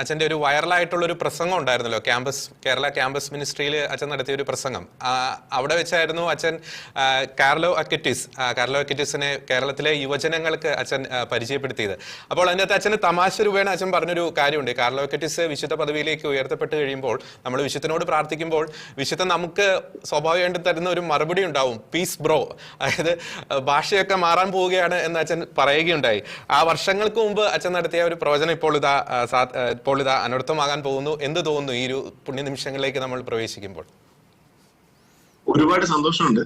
അച്ഛൻ്റെ ഒരു വൈറലായിട്ടുള്ള ഒരു പ്രസംഗം ഉണ്ടായിരുന്നല്ലോ, കേരള ക്യാമ്പസ് മിനിസ്ട്രിയിൽ അച്ഛൻ നടത്തിയ ഒരു പ്രസംഗം. അവിടെ വെച്ചായിരുന്നു അച്ഛൻ കാർലോ അക്വിറ്റീസിനെ കേരളത്തിലെ യുവജനങ്ങൾക്ക് അച്ഛൻ പരിചയപ്പെടുത്തിയത്. അപ്പോൾ അതിനകത്ത് അച്ഛന് തമാശ രൂപേണ അച്ഛൻ പറഞ്ഞൊരു കാര്യമുണ്ട്. കാർലോ അക്വിറ്റീസ് വിശുദ്ധ പദവിയിലേക്ക് ഉയർത്തപ്പെട്ട് കഴിയുമ്പോൾ നമ്മൾ വിശുദ്ധനോട് പ്രാർത്ഥിക്കുമ്പോൾ വിശുദ്ധൻ നമുക്ക് സ്വാഭാവികമായിട്ട് തരുന്ന ഒരു മറുപടി ഉണ്ടാവും, പീസ് ബ്രോ. അതായത് ഭാഷയൊക്കെ മാറാൻ പോവുകയാണ് എന്ന് അച്ഛൻ പറയുകയുണ്ടായി. ആ വർഷങ്ങൾക്ക് മുമ്പ് അച്ഛൻ നടത്തിയ ഒരു പ്രവചനം ഇപ്പോൾ ഇതാ അനർത്ഥമാകാൻ പോകുന്നു. എന്ത് തോന്നുന്നു ഈ ഒരു പുണ്യനിമിഷങ്ങളിലേക്ക് നമ്മൾ പ്രവേശിക്കുമ്പോൾ? ഒരുപാട് സന്തോഷമുണ്ട്.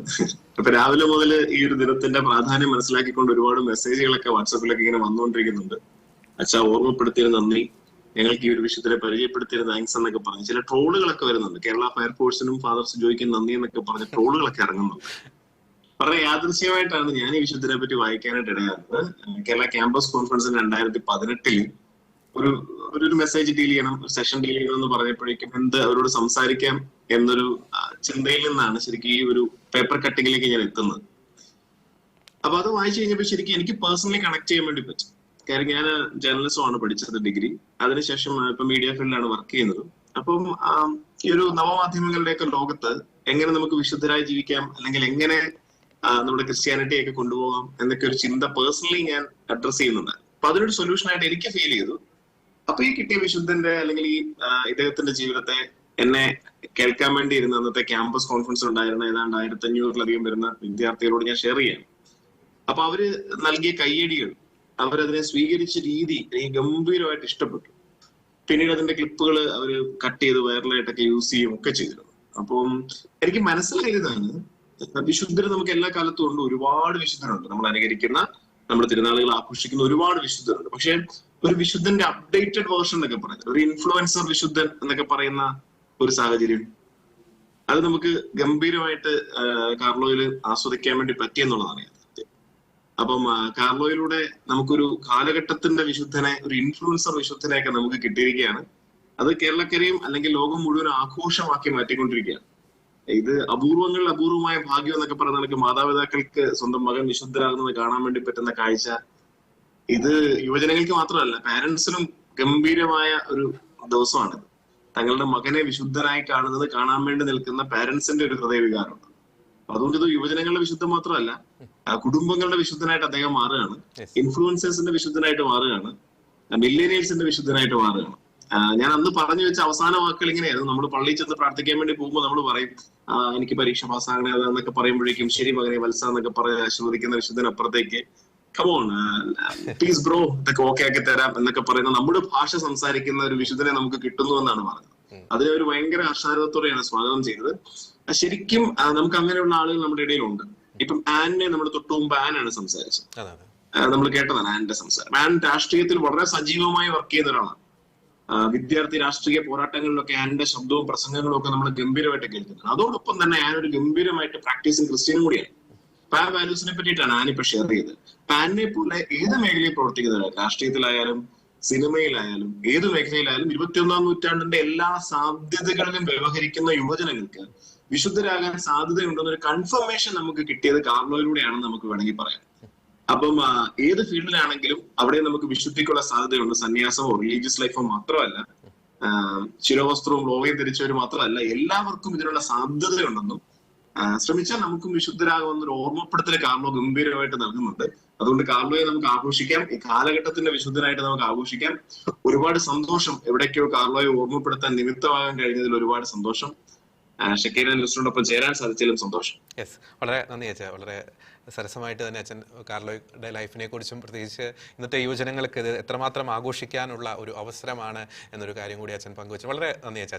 ഇപ്പൊ രാവിലെ മുതൽ ഈ ഒരു ദിനത്തിന്റെ പ്രാധാന്യം മനസ്സിലാക്കിക്കൊണ്ട് ഒരുപാട് മെസ്സേജുകളൊക്കെ വാട്സാപ്പിലൊക്കെ ഇങ്ങനെ വന്നുകൊണ്ടിരിക്കുന്നുണ്ട്. അച്ഛാ ഓർമ്മപ്പെടുത്തിയത് നന്ദി, ഞങ്ങൾക്ക് ഈ ഒരു വിഷയത്തിനെ പരിചയപ്പെടുത്തിയത് താങ്ക്സ് എന്നൊക്കെ പറഞ്ഞ് ചില ട്രോളുകളൊക്കെ വരുന്നുണ്ട്. കേരള ഫയർഫോഴ്സിനും ഫാദർസ് ജോയ്ക്കും നന്ദി എന്നൊക്കെ പറഞ്ഞ് ട്രോളുകളൊക്കെ ഇറങ്ങുന്നുണ്ട്. വളരെ യാദൃശ്യമായിട്ടാണ് ഞാൻ ഈ വിഷയത്തിനെ പറ്റി വായിക്കാനായിട്ട് ഇടയാകുന്നത്. കേരള ക്യാമ്പസ് കോൺഫറൻസിന് 2018 ഒരു മെസ്സേജ് ഡീൽ ചെയ്യണം, ഒരു സെഷൻ ഡീൽ ചെയ്യണം എന്ന് പറഞ്ഞപ്പോഴേക്കും അവരോട് സംസാരിക്കാം എന്നൊരു ചിന്തയിൽ നിന്നാണ് ശരിക്കും ഈ ഒരു പേപ്പർ കട്ടിങ്ങിലേക്ക് ഞാൻ എത്തുന്നത്. അപ്പൊ അത് വായിച്ചു കഴിഞ്ഞപ്പോൾ ശരിക്കും എനിക്ക് പേഴ്സണലി കണക്ട് ചെയ്യാൻ വേണ്ടി പറ്റും. കാര്യം ഞാൻ ജേർണലിസം ആണ് പഠിച്ചത്, ഡിഗ്രി. അതിനുശേഷം ഇപ്പൊ മീഡിയ ഫീൽഡിലാണ് വർക്ക് ചെയ്യുന്നത്. അപ്പം ഈ ഒരു നവമാധ്യമങ്ങളുടെയൊക്കെ ലോകത്ത് എങ്ങനെ നമുക്ക് വിശുദ്ധരായി ജീവിക്കാം, അല്ലെങ്കിൽ എങ്ങനെ നമ്മുടെ ക്രിസ്ത്യാനിറ്റി ഒക്കെ കൊണ്ടുപോകാം എന്നൊക്കെ ഒരു ചിന്ത പേഴ്സണലി ഞാൻ അഡ്രസ് ചെയ്യുന്നുണ്ട്. അപ്പൊ അതിനൊരു സൊല്യൂഷൻ ആയിട്ട് എനിക്ക് ഫീൽ ചെയ്തു. അപ്പൊ ഈ കിട്ടിയ വിശുദ്ധന്റെ അല്ലെങ്കിൽ ഈ ഇദ്ദേഹത്തിന്റെ ജീവിതത്തെ എന്നെ കേൾക്കാൻ വേണ്ടി ഇരുന്ന അന്നത്തെ ക്യാമ്പസ് കോൺഫറൻസ് ഉണ്ടായിരുന്ന ഏതാണ്ട് 1500-ലധികം വരുന്ന വിദ്യാർത്ഥികളോട് ഞാൻ ഷെയർ ചെയ്യാം. അപ്പൊ അവര് നൽകിയ കയ്യടികൾ, അവരതിനെ സ്വീകരിച്ച രീതി എനിക്ക് ഗംഭീരമായിട്ട് ഇഷ്ടപ്പെട്ടു. പിന്നീട് അതിന്റെ ക്ലിപ്പുകൾ അവര് കട്ട് ചെയ്ത് വൈറലായിട്ടൊക്കെ യൂസ് ചെയ്യും ഒക്കെ ചെയ്തിരുന്നു. അപ്പം എനിക്ക് മനസ്സിലായതാണ്, വിശുദ്ധർ നമുക്ക് എല്ലാ കാലത്തും ഉണ്ട്. ഒരുപാട് വിശുദ്ധരുണ്ട്, നമ്മൾ അനുകരിക്കുന്ന, നമ്മുടെ തിരുനാളുകൾ ആഘോഷിക്കുന്ന ഒരുപാട് വിശുദ്ധരുണ്ട്. പക്ഷെ ഒരു വിശുദ്ധന്റെ അപ്ഡേറ്റഡ് വേർഷൻ എന്നൊക്കെ പറയുന്നത്, ഒരു ഇൻഫ്ലുവൻസർ വിശുദ്ധൻ എന്നൊക്കെ പറയുന്ന ഒരു സാഹചര്യം, അത് നമുക്ക് ഗംഭീരമായിട്ട് കാർലോയിൽ ആസ്വദിക്കാൻ വേണ്ടി പറ്റിയെന്നുള്ളതാണ് യാഥാർത്ഥ്യം. അപ്പം കാർലോയിലൂടെ നമുക്കൊരു കാലഘട്ടത്തിന്റെ വിശുദ്ധനെ, ഒരു ഇൻഫ്ലുവൻസർ വിശുദ്ധനെയൊക്കെ നമുക്ക് കിട്ടിയിരിക്കുകയാണ്. അത് കേരളക്കരയും അല്ലെങ്കിൽ ലോകം മുഴുവൻ ആഘോഷമാക്കി മാറ്റിക്കൊണ്ടിരിക്കുകയാണ്. ഇത് അപൂർവങ്ങളിൽ അപൂർവമായ ഭാഗ്യം എന്നൊക്കെ പറയുന്ന കണക്ക് മാതാപിതാക്കൾക്ക് സ്വന്തം മകൻ വിശുദ്ധരാകുന്നത് കാണാൻ വേണ്ടി പറ്റുന്ന കാഴ്ച, ഇത് യുവജനങ്ങൾക്ക് മാത്രമല്ല പാരന്റ്സിനും ഗംഭീരമായ ഒരു ദിവസമാണ്. തങ്ങളുടെ മകനെ വിശുദ്ധനായി കാണാൻ വേണ്ടി നിൽക്കുന്ന പാരന്റ്സിന്റെ ഒരു ഹൃദയവികാരമുണ്ട്. അതുകൊണ്ട് ഇത് യുവജനങ്ങളുടെ വിശുദ്ധം മാത്രമല്ല, കുടുംബങ്ങളുടെ വിശുദ്ധനായിട്ട് അദ്ദേഹം മാറുകയാണ്, ഇൻഫ്ലുവൻസേഴ്സിന്റെ വിശുദ്ധനായിട്ട് മാറുകയാണ്, മില്ലേനിയൽസിന്റെ വിശുദ്ധനായിട്ട് മാറുകയാണ്. ഞാൻ അന്ന് പറഞ്ഞു വെച്ച അവസാന വാക്കുകൾ ഇങ്ങനെയായിരുന്നു. നമ്മൾ പള്ളിയിൽ ചെന്ന് പ്രാർത്ഥിക്കാൻ വേണ്ടി പോകുമ്പോൾ നമ്മൾ പറയും, എനിക്ക് പരീക്ഷ പാസ്സാകണേ എന്നൊക്കെ പറയുമ്പോഴേക്കും ശരി മകനെ വത്സ എന്നൊക്കെ പറഞ്ഞ് ആശീർവദിക്കുന്ന വിശുദ്ധനപ്പുറത്തേക്ക് കമോൺ പ്ലീസ് ബ്രോ ഇതൊക്കെ ഓക്കെ ആക്കി തരാം എന്നൊക്കെ പറയുന്ന നമ്മുടെ ഭാഷ സംസാരിക്കുന്ന ഒരു വിശുദ്ധനെ നമുക്ക് കിട്ടുന്നു എന്നാണ് പറഞ്ഞത്. അതിനെ ഒരു ഭയങ്കര ഹർഷാരവത്തോടെയാണ് സ്വാഗതം ചെയ്തത്. ശരിക്കും നമുക്ക് അങ്ങനെയുള്ള ആളുകൾ നമ്മുടെ ഇടയിലുണ്ട്. ഇപ്പം ആനിനെ നമ്മുടെ തൊട്ടു മുമ്പ് ആനാണ് സംസാരിച്ചത്, നമ്മൾ കേട്ടതാണ് ആനിന്റെ സംസാരം. ആൻ രാഷ്ട്രീയത്തിൽ വളരെ സജീവമായി വർക്ക് ചെയ്യുന്ന ഒരാളാണ്. വിദ്യാർത്ഥി രാഷ്ട്രീയ പോരാട്ടങ്ങളിലൊക്കെ ആനിന്റെ ശബ്ദവും പ്രസംഗങ്ങളും ഒക്കെ നമ്മൾ ഗംഭീരമായിട്ട് കേൾക്കുന്നത്. അതോടൊപ്പം തന്നെ ആൻ ഒരു ഗംഭീരമായിട്ട് പ്രാക്ടീസിങ് ക്രിസ്ത്യനും കൂടിയാണ്. അപ്പൊ ആ വാല്യൂസിനെ പറ്റിയിട്ടാണ് ആനിപ്പോ ഷെയർ ചെയ്തത്. ആനിനെ പോലെ ഏത് മേഖലയിൽ പ്രവർത്തിക്കുന്നവരാണ്, രാഷ്ട്രീയത്തിലായാലും സിനിമയിലായാലും ഏത് മേഖലയിലായാലും 21ാം നൂറ്റാണ്ടിന്റെ എല്ലാ സാധ്യതകളിലും വ്യവഹരിക്കുന്ന യുവജനങ്ങൾക്ക് വിശുദ്ധരാകാൻ സാധ്യതയുണ്ടെന്നൊരു കൺഫർമേഷൻ നമുക്ക് കിട്ടിയത് കാർലോയിലൂടെയാണെന്ന് നമുക്ക് വേണമെങ്കിൽ പറയാം. അപ്പം ഏത് ഫീൽഡിലാണെങ്കിലും അവിടെ നമുക്ക് വിശുദ്ധിക്കുള്ള സാധ്യതയുണ്ട്. സന്യാസമോ റിലീജിയസ് ലൈഫോ മാത്രമല്ല, ശിരോവസ്ത്രവും ലോകയും ധരിച്ചവർ മാത്രമല്ല, എല്ലാവർക്കും ഇതിനുള്ള സാധ്യതയുണ്ടെന്നും ശ്രമിച്ചാൽ നമുക്കും വിശുദ്ധരാകുമെന്നൊരു ഓർമ്മപ്പെടുത്തൽ കാർലോ ഗംഭീരമായിട്ട് നൽകുന്നുണ്ട്. അതുകൊണ്ട് കാർലോയെ നമുക്ക് ആഘോഷിക്കാം, ഈ കാലഘട്ടത്തിന്റെ വിശുദ്ധനായിട്ട് നമുക്ക് ആഘോഷിക്കാം. ഒരുപാട് സന്തോഷം, എവിടേക്കോ കാർലോയെ ഓർമ്മപ്പെടുത്താൻ നിമിത്തമാകാൻ കഴിഞ്ഞതിൽ ഒരുപാട് സന്തോഷം. ഷക്കീര ലിസ്റ്റിനോടൊപ്പം ചേരാൻ സാധിച്ചാലും സന്തോഷം. യെസ്, വളരെ നന്ദി അച്ഛാ. വളരെ സരസമായിട്ട് തന്നെ അച്ഛൻ കാർലോയുടെ ലൈഫിനെ കുറിച്ചും പ്രത്യേകിച്ച് ഇന്നത്തെ യുവജനങ്ങൾക്ക് ഇത് എത്രമാത്രം ആഘോഷിക്കാനുള്ള ഒരു അവസരമാണ് എന്നൊരു കാര്യം കൂടി അച്ഛൻ പങ്കുവച്ചു. വളരെ നന്ദി അച്ഛാ.